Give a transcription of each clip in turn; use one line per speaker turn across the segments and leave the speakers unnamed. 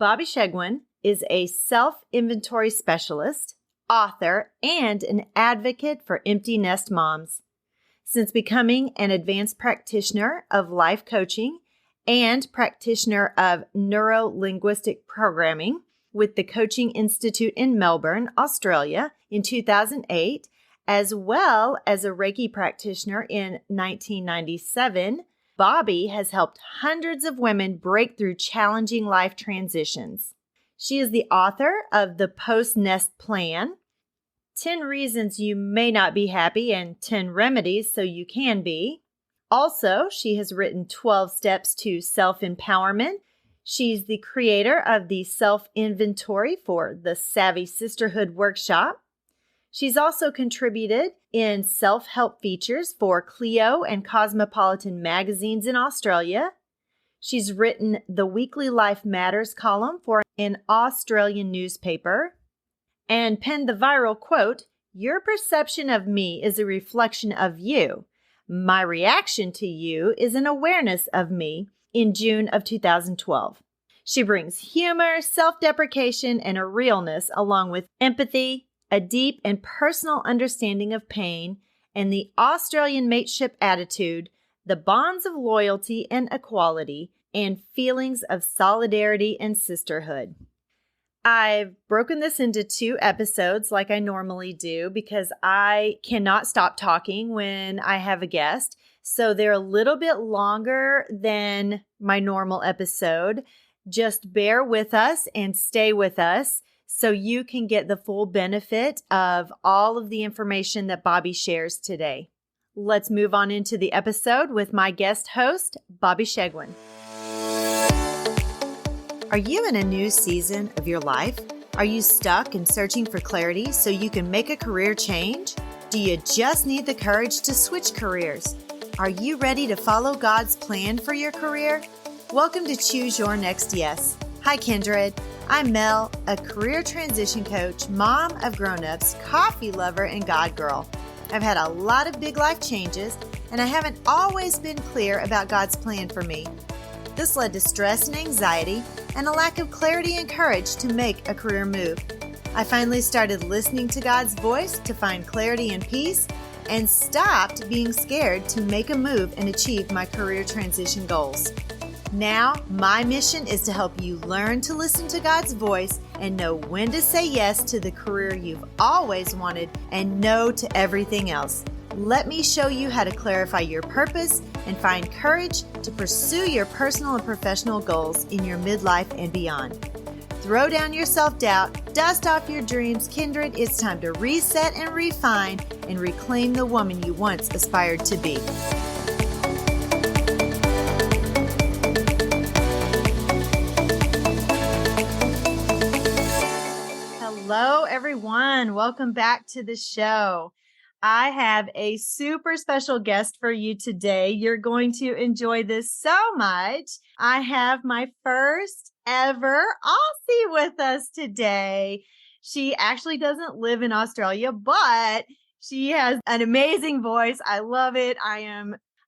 Bobbi Chegwyn is a self-inventory specialist, author, and an advocate for empty nest moms. Since becoming an advanced practitioner of life coaching and practitioner of Neuro Linguistic programming with the Coaching Institute in Melbourne, Australia in 2008, as well as a Reiki practitioner in 1997, Bobbi has helped hundreds of women break through challenging life transitions. She is the author of The Post-Nest Plan, 10 Reasons You May Not Be Happy and 10 Remedies So You Can Be. Also, she has written 12 Steps to Self-Empowerment. She's the creator of the self-inventory for the Savvy Sisterhood workshop. She's also contributed in self-help features for Clio and Cosmopolitan magazines in Australia. She's written the Weekly Life Matters column for an Australian newspaper and penned the viral quote, "Your perception of me is a reflection of you. My reaction to you is an awareness of me," in June of 2012. She brings humor, self-deprecation, and a realness along with empathy, a deep and personal understanding of pain, and the Australian mateship attitude, the bonds of loyalty and equality, and feelings of solidarity and sisterhood. I've broken this into 2 episodes like I normally do because I cannot stop talking when I have a guest. So they're a little bit longer than my normal episode. Just bear with us and stay with us so you can get the full benefit of all of the information that Bobbi shares today. Let's move on into the episode with my guest host, Bobbi Chegwyn. Are you in a new season of your life? Are you stuck and searching for clarity so you can make a career change? Do you just need the courage to switch careers? Are you ready to follow God's plan for your career? Welcome to Choose Your Next Yes. Hi, Kindred. I'm Mel, a career transition coach, mom of grown-ups, coffee lover, and God girl. I've had a lot of big life changes, and I haven't always been clear about God's plan for me. This led to stress and anxiety and a lack of clarity and courage to make a career move. I finally started listening to God's voice to find clarity and peace and stopped being scared to make a move and achieve my career transition goals. Now, my mission is to help you learn to listen to God's voice and know when to say yes to the career you've always wanted and no to everything else. Let me show you how to clarify your purpose and find courage to pursue your personal and professional goals in your midlife and beyond. Throw down your self-doubt, dust off your dreams, Kindred. It's time to reset and refine and reclaim the woman you once aspired to be. Hello, everyone. Welcome back to the show. I have a super special guest for you today. You're going to enjoy this so much. I have my first ever Aussie with us today. She actually doesn't live in Australia, but she has an amazing voice. I love it. I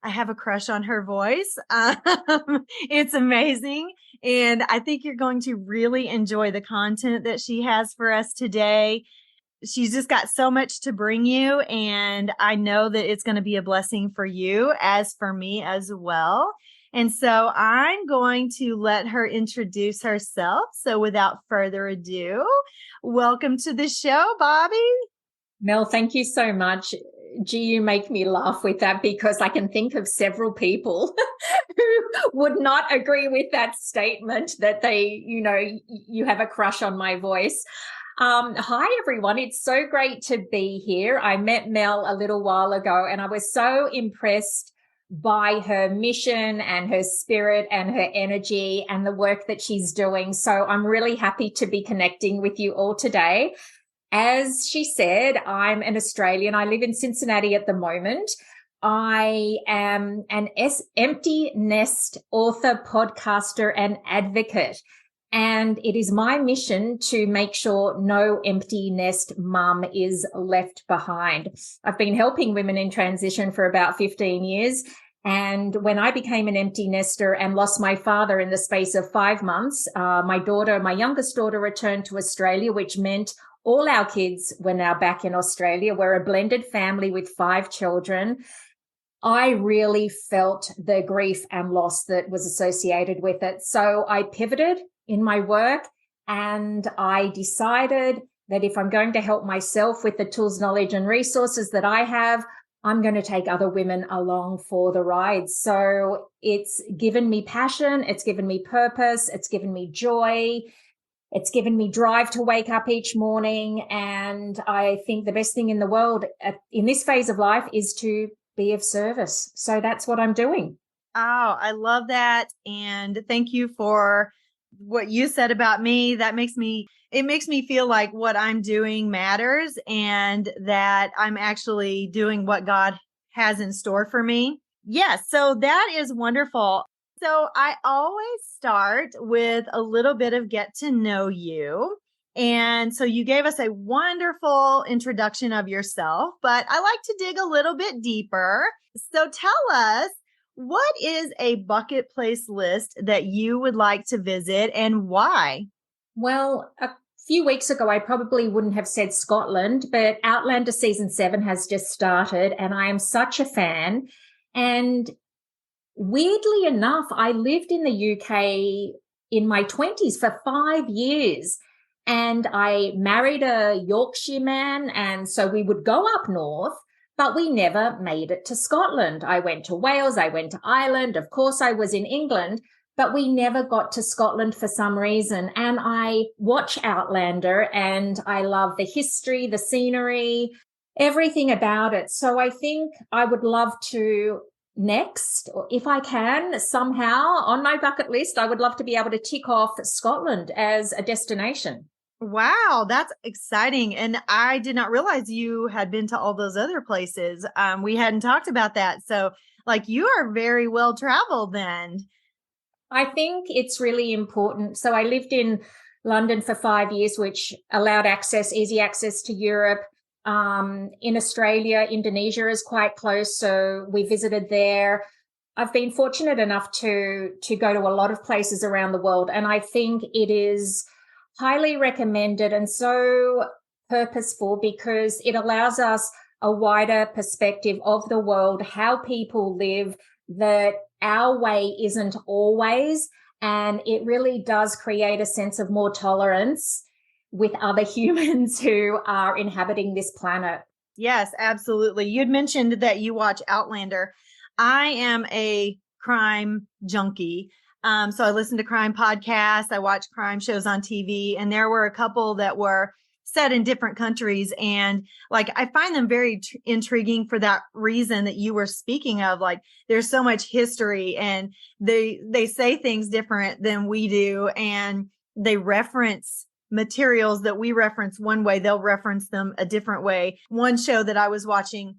have a crush on her voice. It's amazing. And I think you're going to really enjoy the content that she has for us today. She's just got so much to bring you. And I know that it's going to be a blessing for you as for me as well. And so I'm going to let her introduce herself. So without further ado, welcome to the show, Bobbi.
Mel, thank you so much. Gee, you make me laugh with that because I can think of several people who would not agree with that statement that you have a crush on my voice. Hi, everyone. It's so great to be here. I met Mel a little while ago and I was so impressed by her mission and her spirit and her energy and the work that she's doing. So I'm really happy to be connecting with you all today. As she said, I'm an Australian. I live in Cincinnati at the moment. I am an empty nest author, podcaster, and advocate. And it is my mission to make sure no empty nest mum is left behind. I've been helping women in transition for about 15 years. And when I became an empty nester and lost my father in the space of 5 months, my youngest daughter returned to Australia, which meant all our kids were now back in Australia. We're a blended family with 5 children. I really felt the grief and loss that was associated with it. So I pivoted in my work, and I decided that if I'm going to help myself with the tools, knowledge, and resources that I have, I'm going to take other women along for the ride. So it's given me passion. It's given me purpose. It's given me joy. It's given me drive to wake up each morning. And I think the best thing in the world in this phase of life is to be of service. So that's what I'm doing.
Oh, I love that. And thank you for what you said about me. It makes me feel like what I'm doing matters and that I'm actually doing what God has in store for me. Yes. So that is wonderful. So I always start with a little bit of get to know you. And so you gave us a wonderful introduction of yourself, but I like to dig a little bit deeper. So tell us, what is a bucket place list that you would like to visit and why?
Well, a few weeks ago, I probably wouldn't have said Scotland, but Outlander season 7 has just started and I am such a fan. And weirdly enough, I lived in the UK in my 20s for 5 years. And I married a Yorkshire man. And so we would go up north, but we never made it to Scotland. I went to Wales. I went to Ireland. Of course, I was in England, but we never got to Scotland for some reason. And I watch Outlander and I love the history, the scenery, everything about it. So I think I would love to next, or if I can somehow on my bucket list, I would love to be able to tick off Scotland as a destination.
Wow, that's exciting. And I did not realize you had been to all those other places. We hadn't talked about that. So like you are very well traveled then.
I think it's really important. So I lived in London for 5 years, which allowed easy access to Europe. In Australia, Indonesia is quite close. So we visited there. I've been fortunate enough to go to a lot of places around the world. And I think it is highly recommended and so purposeful because it allows us a wider perspective of the world, how people live, that our way isn't always. And it really does create a sense of more tolerance with other humans who are inhabiting this planet.
Yes, absolutely. You'd mentioned that you watch Outlander. I am a crime junkie. So I listen to crime podcasts. I watch crime shows on TV, and there were a couple that were set in different countries. And like, I find them very intriguing for that reason that you were speaking of. Like, there's so much history and they say things different than we do. And they reference materials that we reference one way. They'll reference them a different way. One show that I was watching,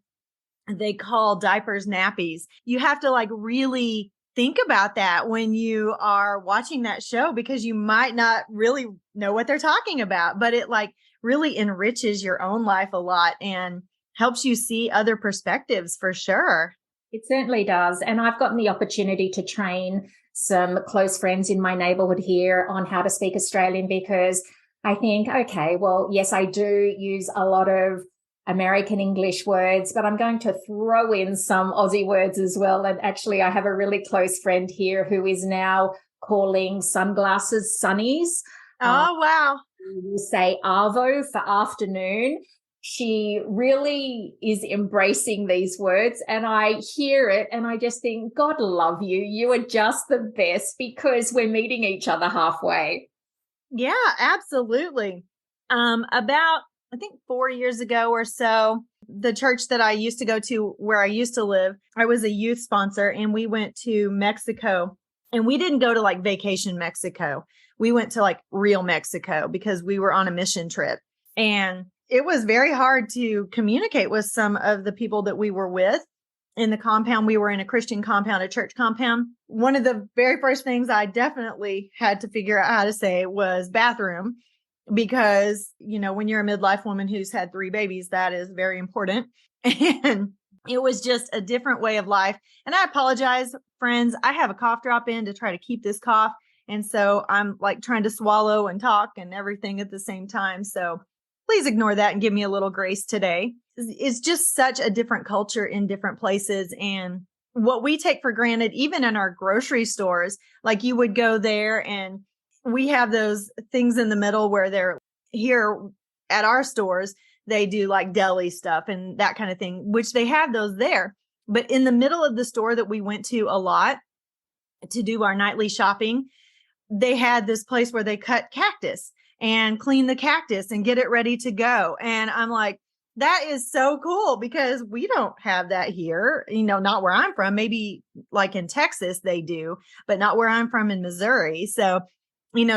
they call diapers nappies. You have to like really think about that when you are watching that show because you might not really know what they're talking about, but it like really enriches your own life a lot and helps you see other perspectives for sure.
It certainly does. And I've gotten the opportunity to train some close friends in my neighborhood here on how to speak Australian because I think, okay, well, yes, I do use a lot of American English words, but I'm going to throw in some Aussie words as well. And actually, I have a really close friend here who is now calling sunglasses sunnies.
Oh, wow.
We'll say arvo for afternoon. She really is embracing these words and I hear it and I just think, God love you. You are just the best because we're meeting each other halfway.
Yeah, absolutely. About, I think 4 years ago or so, the church that I used to go to where I used to live, I was a youth sponsor and we went to Mexico and we didn't go to like vacation Mexico. We went to like real Mexico because we were on a mission trip and it was very hard to communicate with some of the people that we were with in the compound. We were in a Christian compound, a church compound. One of the very first things I definitely had to figure out how to say was bathroom. Because, you know, when you're a midlife woman who's had 3 babies, that is very important. And it was just a different way of life. And I apologize, friends. I have a cough drop in to try to keep this cough. And so I'm like trying to swallow and talk and everything at the same time. So please ignore that and give me a little grace today. It's just such a different culture in different places. And what we take for granted, even in our grocery stores, like you would go there and we have those things in the middle where they're here at our stores. They do like deli stuff and that kind of thing, which they have those there. But in the middle of the store that we went to a lot to do our nightly shopping, they had this place where they cut cactus and clean the cactus and get it ready to go. And I'm like, that is so cool because we don't have that here, not where I'm from. Maybe like in Texas they do, but not where I'm from in Missouri. So,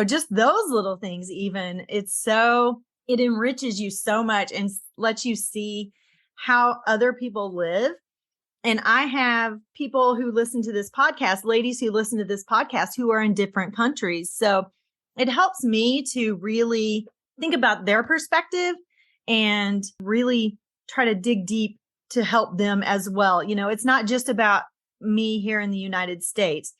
just those little things, even it enriches you so much and lets you see how other people live. And I have people who listen to this podcast, ladies who listen to this podcast who are in different countries. So it helps me to really think about their perspective and really try to dig deep to help them as well. It's not just about me here in the United States.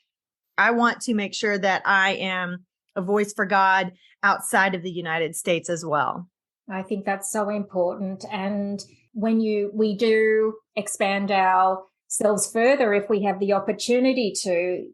I want to make sure that I am a voice for God outside of the United States as well.
I think that's so important. And when we do expand ourselves further, if we have the opportunity to,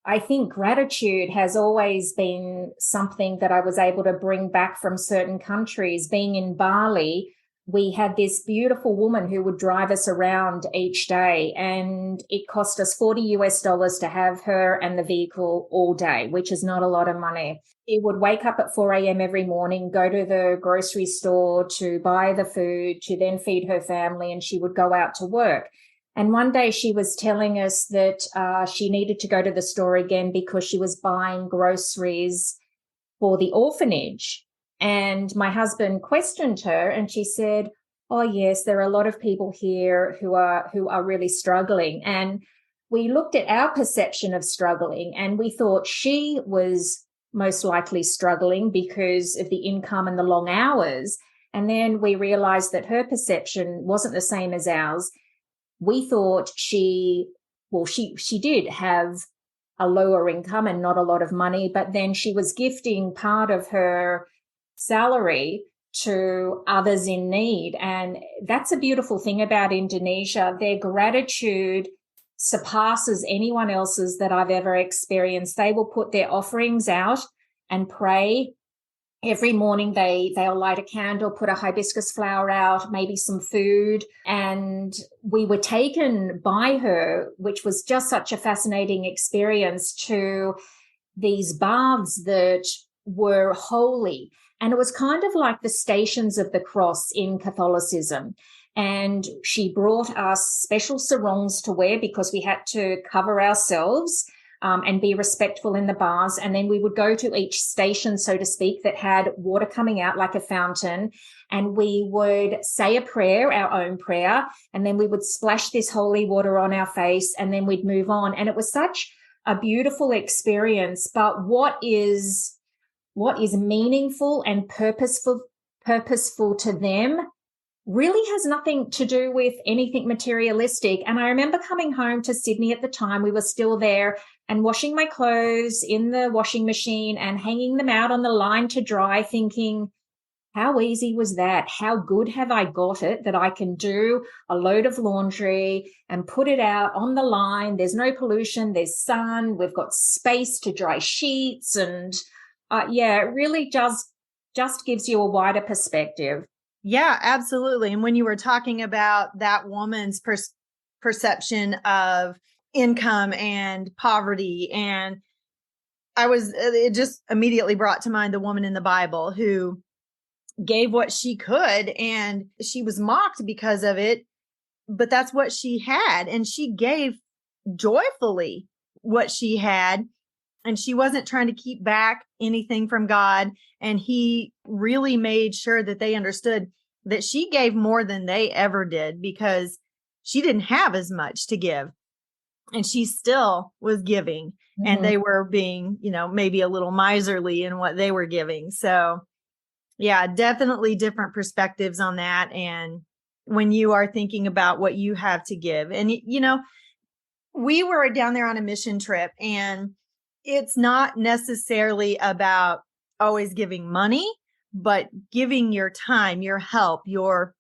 I think gratitude has always been something that I was able to bring back from certain countries. Being in Bali, we had this beautiful woman who would drive us around each day, and it cost us $40 to have her and the vehicle all day, which is not a lot of money. She would wake up at 4 a.m. every morning, go to the grocery store to buy the food, to then feed her family, and she would go out to work. And one day she was telling us that she needed to go to the store again because she was buying groceries for the orphanage. And my husband questioned her and she said, oh, yes, there are a lot of people here who are really struggling. And we looked at our perception of struggling and we thought she was most likely struggling because of the income and the long hours. And then we realized that her perception wasn't the same as ours. We thought she did have a lower income and not a lot of money, but then she was gifting part of her salary to others in need. And that's a beautiful thing about Indonesia. Their gratitude surpasses anyone else's that I've ever experienced. They will put their offerings out and pray. Every morning they'll light a candle, put a hibiscus flower out, maybe some food. And we were taken by her, which was just such a fascinating experience, to these baths that were holy. And it was kind of like the Stations of the Cross in Catholicism. And she brought us special sarongs to wear because we had to cover ourselves and be respectful in the baths. And then we would go to each station, so to speak, that had water coming out like a fountain. And we would say a prayer, our own prayer, and then we would splash this holy water on our face and then we'd move on. And it was such a beautiful experience. But what is meaningful and purposeful to them really has nothing to do with anything materialistic. And I remember coming home to Sydney at the time, we were still there, and washing my clothes in the washing machine and hanging them out on the line to dry, thinking, how easy was that? How good have I got it that I can do a load of laundry and put it out on the line? There's no pollution, there's sun, we've got space to dry sheets, and it really just gives you a wider perspective.
Yeah, absolutely. And when you were talking about that woman's perception of income and poverty, and it just immediately brought to mind the woman in the Bible who gave what she could and she was mocked because of it, but that's what she had. And she gave joyfully what she had. And she wasn't trying to keep back anything from God. And he really made sure that they understood that she gave more than they ever did because she didn't have as much to give. And she still was giving. Mm-hmm. And they were being, maybe a little miserly in what they were giving. So yeah, definitely different perspectives on that. And when you are thinking about what you have to give. And, we were down there on a mission trip, and it's not necessarily about always giving money, but giving your time, your help, your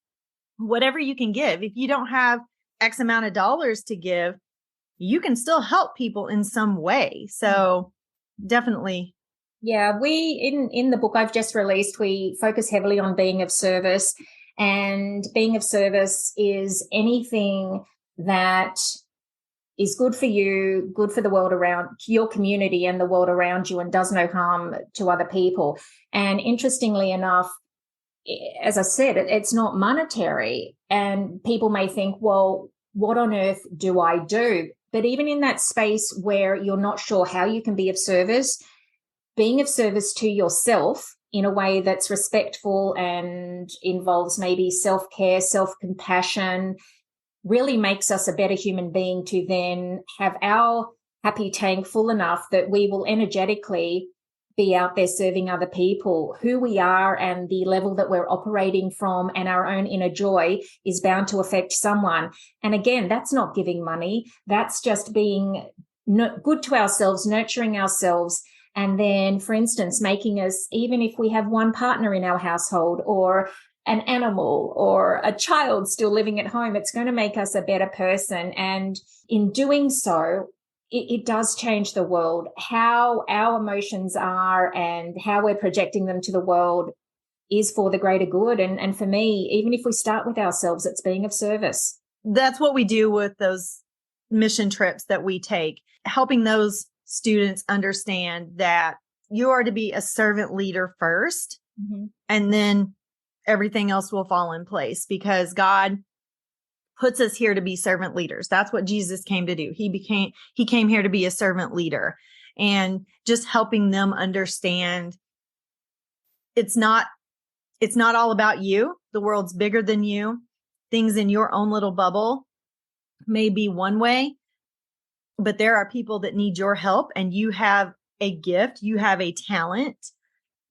whatever you can give. If you don't have X amount of dollars to give, you can still help people in some way. So definitely.
Yeah, we in the book I've just released, we focus heavily on being of service, and being of service is anything that is good for you, good for the world around your community and the world around you, and does no harm to other people. And interestingly enough, as I said, it's not monetary. And people may think, well, what on earth do I do? But even in that space where you're not sure how you can be of service, being of service to yourself in a way that's respectful and involves maybe self-care, self-compassion, really makes us a better human being to then have our happy tank full enough that we will energetically be out there serving other people. Who we are and the level that we're operating from and our own inner joy is bound to affect someone. And again, that's not giving money. That's just being good to ourselves, nurturing ourselves. And then, for instance, making us, even if we have one partner in our household or an animal or a child still living at home, it's going to make us a better person. And in doing so, it does change the world. How our emotions are and how we're projecting them to the world is for the greater good. And for me, even if we start with ourselves, it's being of service.
That's what we do with those mission trips that we take, helping those students understand that you are to be a servant leader first, and then everything else will fall in place, because God puts us here to be servant leaders. That's what Jesus came to do. He came here to be a servant leader, and just helping them understand it's not all about you. The world's bigger than you. Things in your own little bubble may be one way, but there are people that need your help, and you have a gift, you have a talent.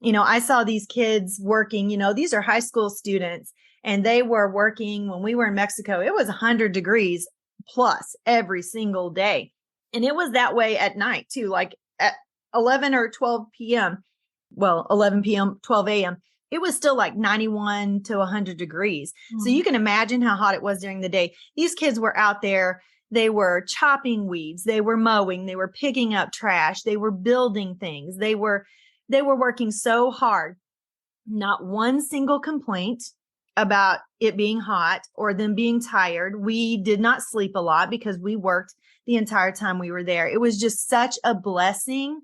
I saw these kids working, these are high school students, and they were working when we were in Mexico. It was 100 degrees plus every single day. And it was that way at night too, like at 11 or 12 p.m. Well, 11 p.m., 12 a.m. It was still like 91 to 100 degrees. So you can imagine how hot it was during the day. These kids were out there. They were chopping weeds. They were mowing. They were picking up trash. They were building things. They were working so hard. Not one single complaint about it being hot or them being tired. We did not sleep a lot because we worked the entire time we were there. It was just such a blessing,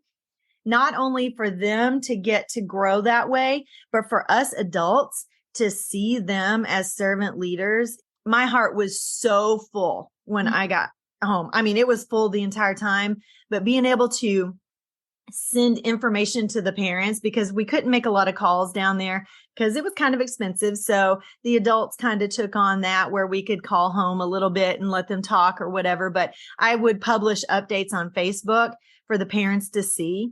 not only for them to get to grow that way, but for us adults to see them as servant leaders. My heart was so full when I got home. I mean, it was full the entire time, but being able to send information to the parents, because we couldn't make a lot of calls down there because it was kind of expensive. So the adults kind of took on that, where we could call home a little bit and let them talk or whatever. But I would publish updates on Facebook for the parents to see,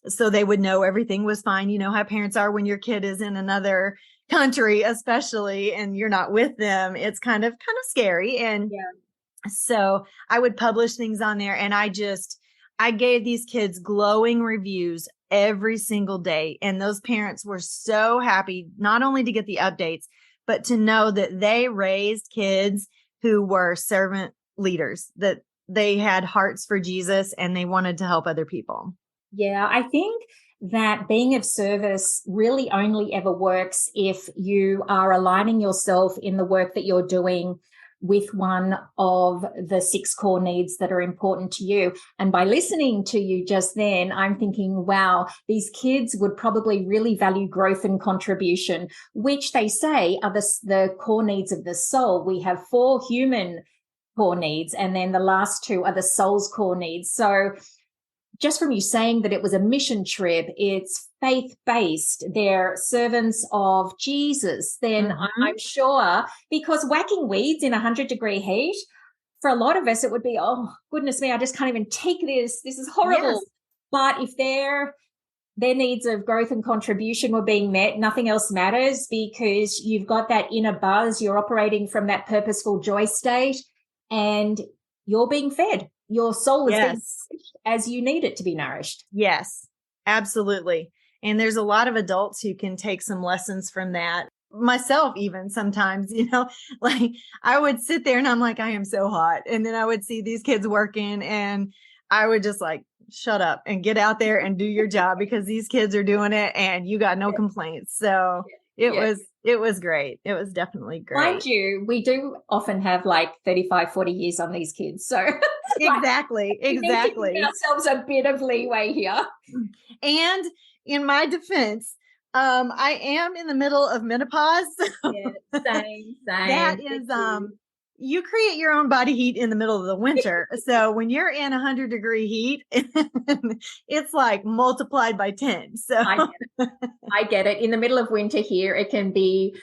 so they would know everything was fine. You know how parents are when your kid is in another country, especially, and you're not with them. It's kind of scary. And so I would publish things on there, and I gave these kids glowing reviews every single day. And those parents were so happy, not only to get the updates, but to know that they raised kids who were servant leaders, that they had hearts for Jesus and they wanted to help other people.
Yeah, I think that being of service really only ever works if you are aligning yourself in the work that you're doing with one of the 6 core needs that are important to you. And by listening to you just then, I'm thinking, wow, these kids would probably really value growth and contribution, which they say are the core needs of the soul. We have 4 human core needs, and then the last 2 are the soul's core needs. So just from you saying that it was a mission trip, it's faith-based, they're servants of Jesus, then I'm sure, because whacking weeds in 100-degree heat, for a lot of us, it would be, oh, goodness me, I just can't even take this. This is horrible. Yes. But if they're their needs of growth and contribution were being met. Nothing else matters because you've got that inner buzz. You're operating from that purposeful joy state and you're being fed. Your soul is being nourished as you need it to be nourished.
Yes, absolutely. And there's a lot of adults who can take some lessons from that. Myself, even sometimes, like I would sit there and I'm like, I am so hot. And then I would see these kids working and I would just like, shut up and get out there and do your job because these kids are doing it and you got no complaints. So it was great. It was definitely great.
Mind you, we do often have like 35, 40 years on these kids. So
exactly.
We need to give ourselves a bit of leeway here.
And in my defense, I am in the middle of menopause.
Same.
That is, you create your own body heat in the middle of the winter. So when you're in 100-degree heat, it's like multiplied by 10. So
I get it. In the middle of winter here, it can be,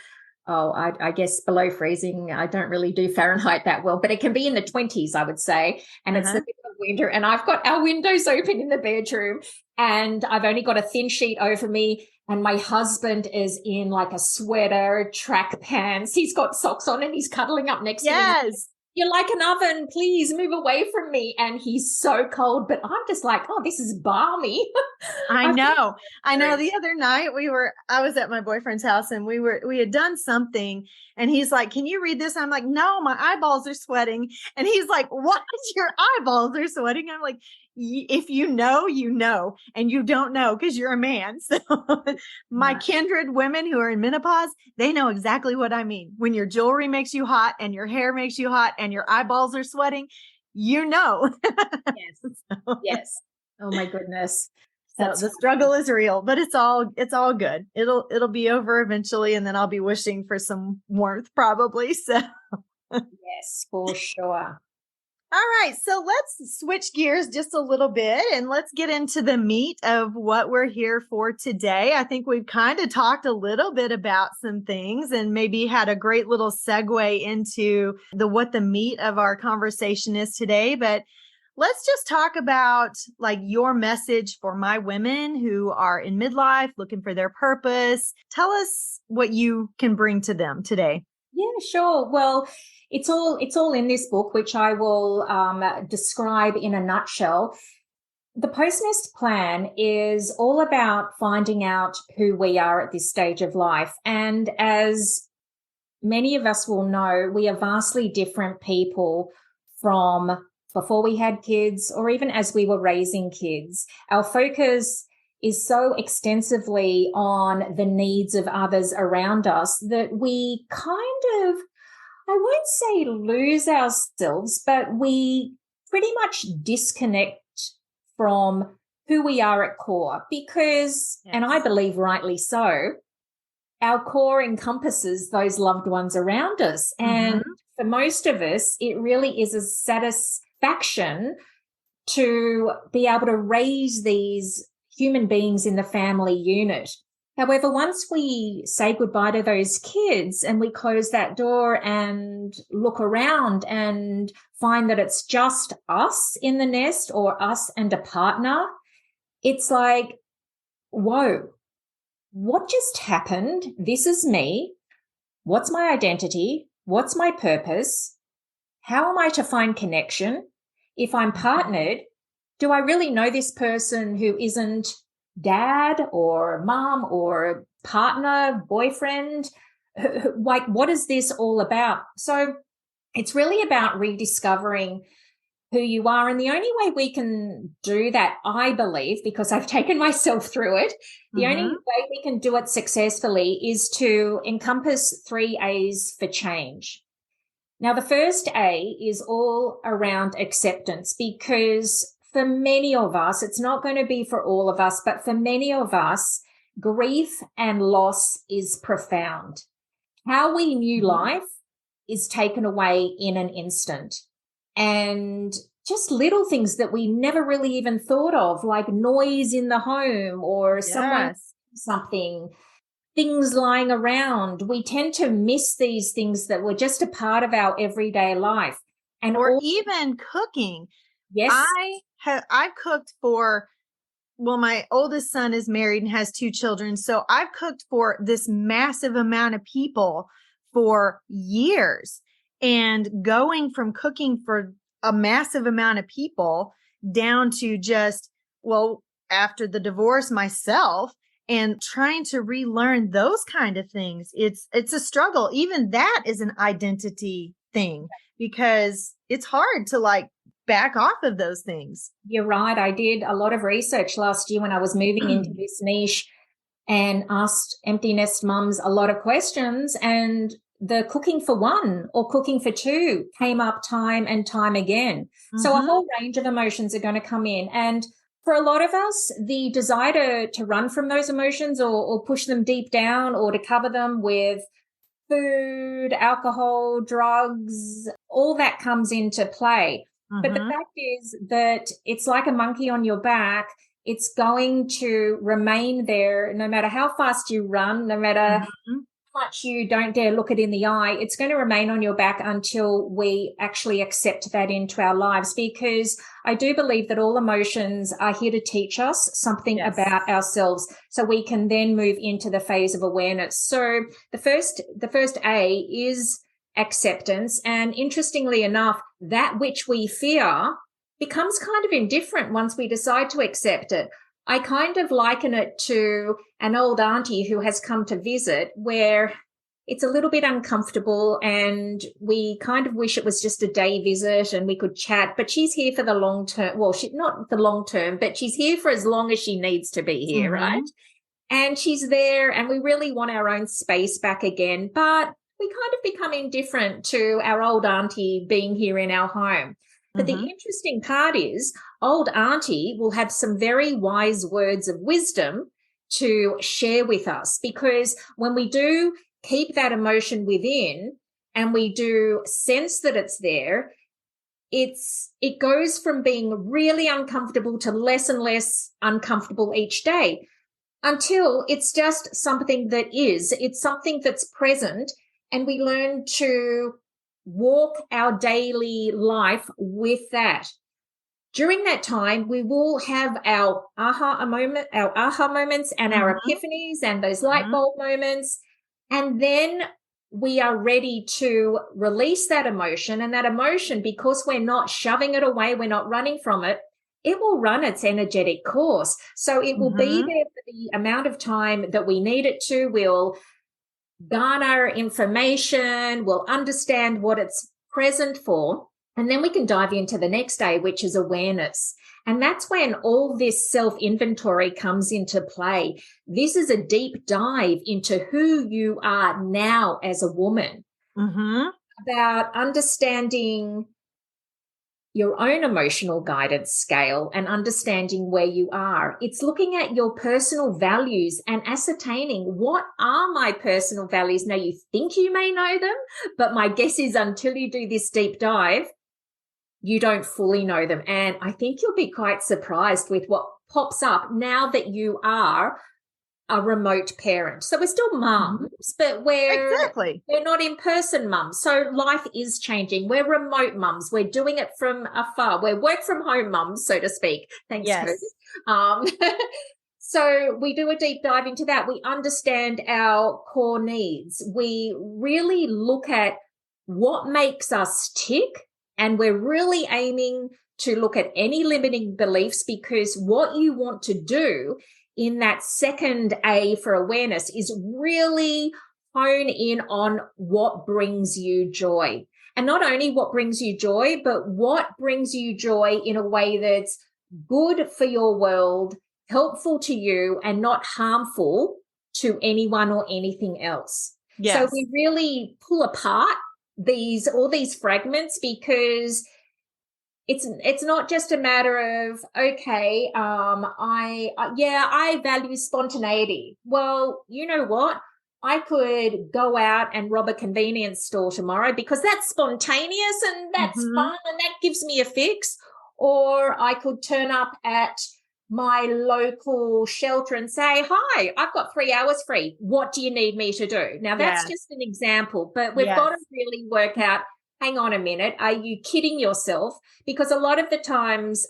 I guess below freezing. I don't really do Fahrenheit that well, but it can be in the 20s, I would say. And it's the middle of winter and I've got our windows open in the bedroom and I've only got a thin sheet over me. And my husband is in like a sweater, track pants. He's got socks on and he's cuddling up next to me.
Yes.
You're like an oven. Please move away from me. And he's so cold, but I'm just like, oh, this is balmy.
I know. The other night I was at my boyfriend's house and we had done something and he's like, can you read this? I'm like, no, my eyeballs are sweating. And he's like, what? Your eyeballs are sweating? I'm like, if you know, and you don't know because you're a man. So my kindred women who are in menopause, they know exactly what I mean. When your jewelry makes you hot and your hair makes you hot and your eyeballs are sweating,
Yes. Oh my goodness.
So the struggle is real, but it's all good. It'll be over eventually. And then I'll be wishing for some warmth probably. So
yes, for sure.
All right, so let's switch gears just a little bit and let's get into the meat of what we're here for today. I think we've kind of talked a little bit about some things and maybe had a great little segue into what the meat of our conversation is today, but let's just talk about like your message for my women who are in midlife looking for their purpose. Tell us what you can bring to them today.
Yeah, sure. Well, it's all in this book, which I will describe in a nutshell. The post-nest plan is all about finding out who we are at this stage of life. And as many of us will know, we are vastly different people from before we had kids or even as we were raising kids. Our focus is so extensively on the needs of others around us that we kind of, I won't say lose ourselves, but we pretty much disconnect from who we are at core because, and I believe rightly so, our core encompasses those loved ones around us. And for most of us, it really is a satisfaction to be able to raise these human beings in the family unit. However, once we say goodbye to those kids and we close that door and look around and find that it's just us in the nest or us and a partner, it's like, whoa, what just happened? This is me. What's my identity? What's my purpose? How am I to find connection? If I'm partnered, do I really know this person who isn't dad or mom or partner, boyfriend? Like, what is this all about? So it's really about rediscovering who you are. And the only way we can do that, I believe, because I've taken myself through it, the only way we can do it successfully is to encompass 3 A's for change. Now, the first A is all around acceptance because for many of us, it's not going to be for all of us, but for many of us, grief and loss is profound. How we knew life is taken away in an instant. And just little things that we never really even thought of, like noise in the home or someone something, things lying around. We tend to miss these things that were just a part of our everyday life.
And or even cooking.
Yes.
I've cooked for my oldest son is married and has 2 children. So I've cooked for this massive amount of people for years, and going from cooking for a massive amount of people down to just, well, after the divorce myself, and trying to relearn those kind of things. It's a struggle. Even that is an identity thing, because it's hard to like back off of those things.
You're right. I did a lot of research last year when I was moving into this niche and asked empty nest mums a lot of questions, and the cooking for one or cooking for two came up time and time again. So a whole range of emotions are going to come in. And for a lot of us, the desire to run from those emotions or push them deep down or to cover them with food, alcohol, drugs, all that comes into play. But the fact is that it's like a monkey on your back. It's going to remain there no matter how fast you run, no matter how much you don't dare look it in the eye. It's going to remain on your back until we actually accept that into our lives, because I do believe that all emotions are here to teach us something about ourselves, so we can then move into the phase of awareness. So the first A is acceptance. And interestingly enough, that which we fear becomes kind of indifferent once we decide to accept it. I kind of liken it to an old auntie who has come to visit, where it's a little bit uncomfortable and we kind of wish it was just a day visit and we could chat, but she's here for the long term. Well, not the long term, but she's here for as long as she needs to be here, right? And she's there and we really want our own space back again, but we kind of become indifferent to our old auntie being here in our home. But the interesting part is old auntie will have some very wise words of wisdom to share with us, because when we do keep that emotion within and we do sense that it's there, it goes from being really uncomfortable to less and less uncomfortable each day, until it's just something that is. It's something that's present, and we learn to walk our daily life with that. During that time, we will have our aha moments and our epiphanies and those light bulb moments. And then we are ready to release that emotion. And that emotion, because we're not shoving it away, we're not running from it, it will run its energetic course. So it will be there for the amount of time that we need it to. We'll garner information, we'll understand what it's present for, and then we can dive into the next day, which is awareness. And that's when all this self-inventory comes into play. This is a deep dive into who you are now as a woman, about understanding your own emotional guidance scale and understanding where you are. It's looking at your personal values and ascertaining, what are my personal values? Now, you think you may know them, but my guess is until you do this deep dive, you don't fully know them. And I think you'll be quite surprised with what pops up now that you are a remote parent. So we're still mums, but we're not in-person mums. So life is changing. We're remote mums. We're doing it from afar. We're work from home mums, so to speak. Thanks, COVID. So we do a deep dive into that. We understand our core needs. We really look at what makes us tick, and we're really aiming to look at any limiting beliefs, because what you want to do in that second A for awareness is really hone in on what brings you joy. And not only what brings you joy, but what brings you joy in a way that's good for your world, helpful to you, and not harmful to anyone or anything else. So we really pull apart all these fragments, because it's not just a matter of, okay, I value spontaneity. Well, you know what? I could go out and rob a convenience store tomorrow because that's spontaneous and that's fun and that gives me a fix. Or I could turn up at my local shelter and say, hi, I've got 3 hours free. What do you need me to do? Now, that's just an example, but we've got to really work out, hang on a minute, are you kidding yourself? Because a lot of the times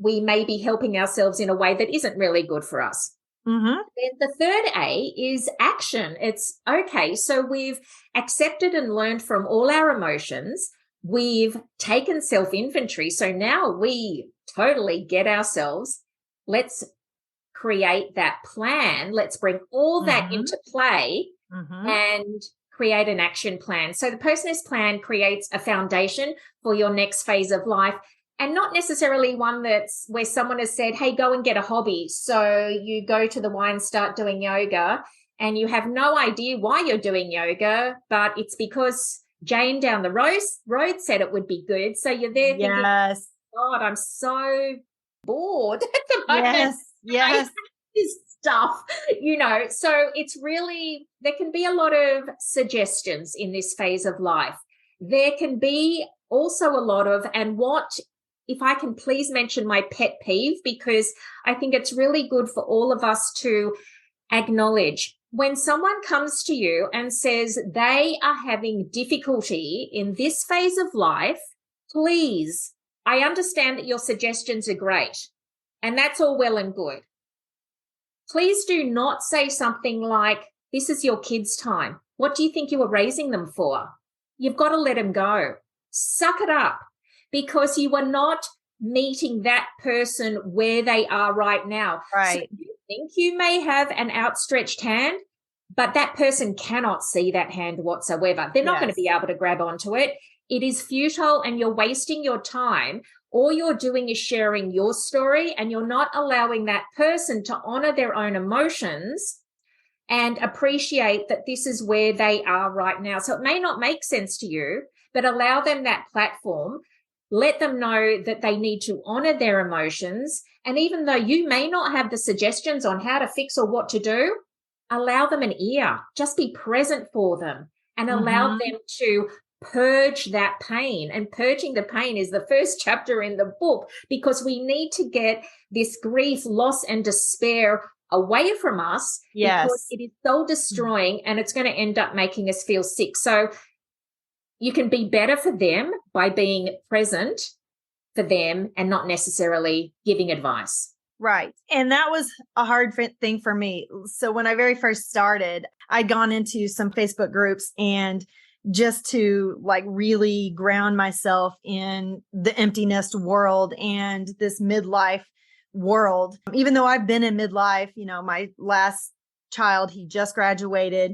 we may be helping ourselves in a way that isn't really good for us.
Mm-hmm.
Then the third A is action. It's okay. So we've accepted and learned from all our emotions. We've taken self-inventory. So now we totally get ourselves. Let's create that plan. Let's bring all that into play and create an action plan. So the person's plan creates a foundation for your next phase of life, and not necessarily one that's where someone has said, hey, go and get a hobby. So you go to the Y and start doing yoga, and you have no idea why you're doing yoga, but it's because Jane down the road said it would be good. So you're there thinking, God, I'm so bored at the moment.
Yes.
This stuff, so it's really, there can be a lot of suggestions in this phase of life. There can be also a lot of, and what, if I can please mention my pet peeve, because I think it's really good for all of us to acknowledge when someone comes to you and says they are having difficulty in this phase of life. Please, I understand that your suggestions are great, and that's all well and good. Please do not say something like, this is your kids' time. What do you think you were raising them for? You've got to let them go. Suck it up, because you are not meeting that person where they are right now.
Right.
So you think you may have an outstretched hand, but that person cannot see that hand whatsoever. They're not going to be able to grab onto it. It is futile, and you're wasting your time. All you're doing is sharing your story, and you're not allowing that person to honor their own emotions and appreciate that this is where they are right now. So it may not make sense to you, but allow them that platform. Let them know that they need to honor their emotions. And even though you may not have the suggestions on how to fix or what to do, allow them an ear. Just be present for them and allow them to purge that pain. And purging the pain is the first chapter in the book, because we need to get this grief, loss, and despair away from us, because it is soul destroying, and it's going to end up making us feel sick. So you can be better for them by being present for them and not necessarily giving advice.
Right. And that was a hard thing for me. So when I very first started, I'd gone into some Facebook groups, and just to like really ground myself in the empty nest world and this midlife world. Even though I've been in midlife, my last child, he just graduated.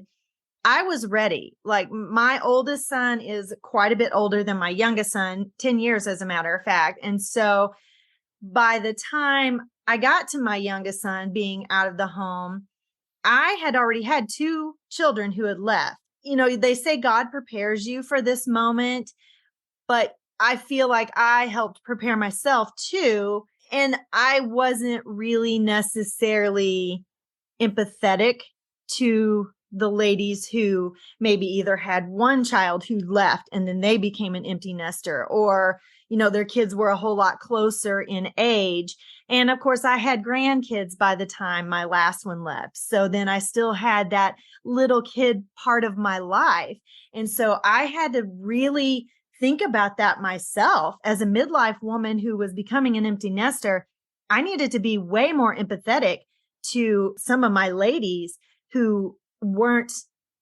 I was ready. Like, my oldest son is quite a bit older than my youngest son, 10 years, as a matter of fact. And so by the time I got to my youngest son being out of the home, I had already had 2 children who had left. They say God prepares you for this moment, but I feel like I helped prepare myself too. And I wasn't really necessarily empathetic to the ladies who maybe either had one child who left and then they became an empty nester, or, their kids were a whole lot closer in age. And of course, I had grandkids by the time my last one left. So then I still had that little kid part of my life. And so I had to really think about that myself as a midlife woman who was becoming an empty nester. I needed to be way more empathetic to some of my ladies who weren't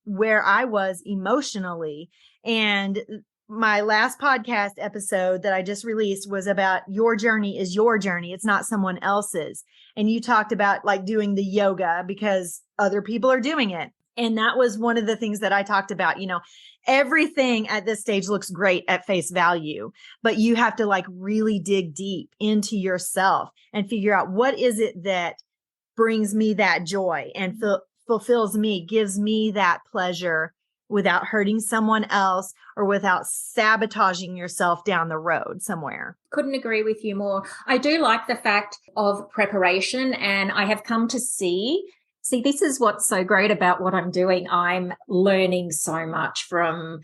where I was emotionally. And my last podcast episode that I just released was about your journey is your journey. It's not someone else's. And you talked about like doing the yoga because other people are doing it. And that was one of the things that I talked about. Everything at this stage looks great at face value, but you have to like really dig deep into yourself and figure out what is it that brings me that joy and fulfills me, gives me that pleasure without hurting someone else or without sabotaging yourself down the road somewhere.
Couldn't agree with you more. I do like the fact of preparation, and I have come to see, this is what's so great about what I'm doing. I'm learning so much from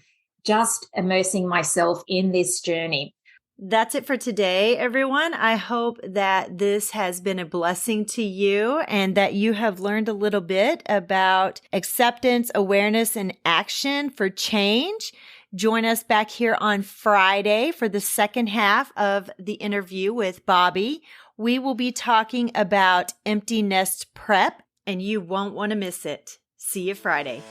just immersing myself in this journey.
That's it for today, everyone. I hope that this has been a blessing to you and that you have learned a little bit about acceptance, awareness, and action for change. Join us back here on Friday for the second half of the interview with Bobbi, We will be talking about empty nest prep, and you won't want to miss it. See you Friday.